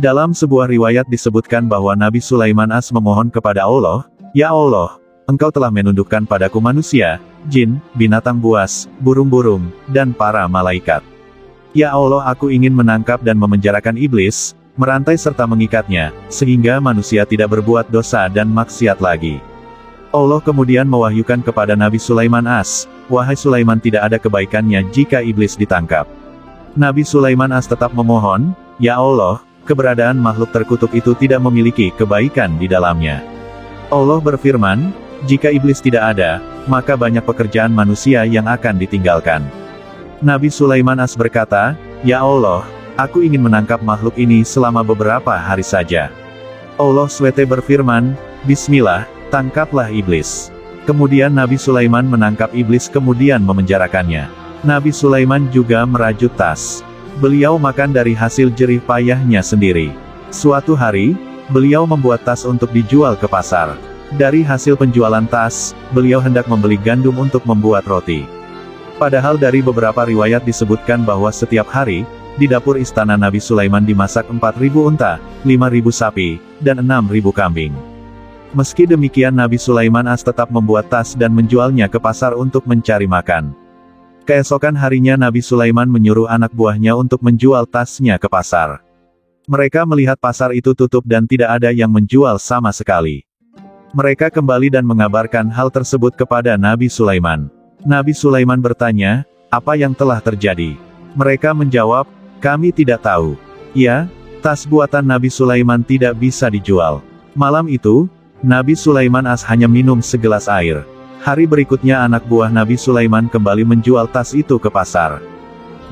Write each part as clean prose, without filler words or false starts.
Dalam sebuah riwayat disebutkan bahwa Nabi Sulaiman As memohon kepada Allah, "Ya Allah, Engkau telah menundukkan padaku manusia, jin, binatang buas, burung-burung, dan para malaikat. Ya Allah, aku ingin menangkap dan memenjarakan iblis, merantai serta mengikatnya, sehingga manusia tidak berbuat dosa dan maksiat lagi." Allah kemudian mewahyukan kepada Nabi Sulaiman As, "Wahai Sulaiman, tidak ada kebaikannya jika iblis ditangkap." Nabi Sulaiman As tetap memohon, "Ya Allah, keberadaan makhluk terkutuk itu tidak memiliki kebaikan di dalamnya." Allah berfirman, "Jika iblis tidak ada, maka banyak pekerjaan manusia yang akan ditinggalkan." Nabi Sulaiman As berkata, "Ya Allah, aku ingin menangkap makhluk ini selama beberapa hari saja." Allah SWT berfirman, "Bismillah, tangkaplah iblis." Kemudian Nabi Sulaiman menangkap iblis kemudian memenjarakannya. Nabi Sulaiman juga merajut tas. Beliau makan dari hasil jerih payahnya sendiri. Suatu hari, beliau membuat tas untuk dijual ke pasar. Dari hasil penjualan tas, beliau hendak membeli gandum untuk membuat roti. Padahal dari beberapa riwayat disebutkan bahwa setiap hari, di dapur istana Nabi Sulaiman dimasak 4.000 unta, 5.000 sapi, dan 6.000 kambing. Meski demikian Nabi Sulaiman As tetap membuat tas dan menjualnya ke pasar untuk mencari makan. Keesokan harinya Nabi Sulaiman menyuruh anak buahnya untuk menjual tasnya ke pasar. Mereka melihat pasar itu tutup dan tidak ada yang menjual sama sekali. Mereka kembali dan mengabarkan hal tersebut kepada Nabi Sulaiman. Nabi Sulaiman bertanya, "Apa yang telah terjadi?" Mereka menjawab, "Kami tidak tahu." Ya, tas buatan Nabi Sulaiman tidak bisa dijual. Malam itu, Nabi Sulaiman As hanya minum segelas air. Hari berikutnya anak buah Nabi Sulaiman kembali menjual tas itu ke pasar.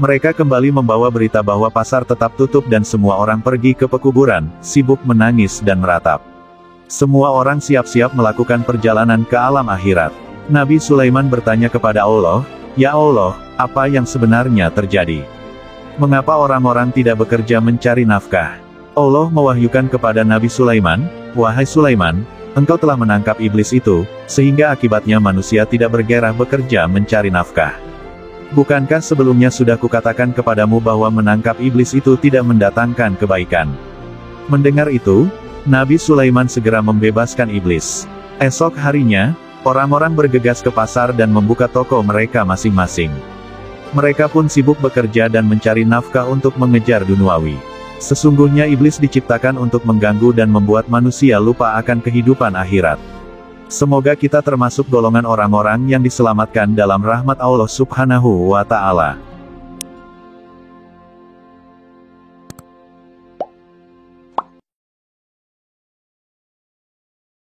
Mereka kembali membawa berita bahwa pasar tetap tutup dan semua orang pergi ke pekuburan, sibuk menangis dan meratap. Semua orang siap-siap melakukan perjalanan ke alam akhirat. Nabi Sulaiman bertanya kepada Allah, "Ya Allah, apa yang sebenarnya terjadi? Mengapa orang-orang tidak bekerja mencari nafkah?" Allah mewahyukan kepada Nabi Sulaiman, "Wahai Sulaiman, Engkau telah menangkap iblis itu, sehingga akibatnya manusia tidak bergairah bekerja mencari nafkah. Bukankah sebelumnya sudah kukatakan kepadamu bahwa menangkap iblis itu tidak mendatangkan kebaikan?" Mendengar itu, Nabi Sulaiman segera membebaskan iblis. Esok harinya, orang-orang bergegas ke pasar dan membuka toko mereka masing-masing. Mereka pun sibuk bekerja dan mencari nafkah untuk mengejar duniawi. Sesungguhnya iblis diciptakan untuk mengganggu dan membuat manusia lupa akan kehidupan akhirat. Semoga kita termasuk golongan orang-orang yang diselamatkan dalam rahmat Allah Subhanahu wa Ta'ala.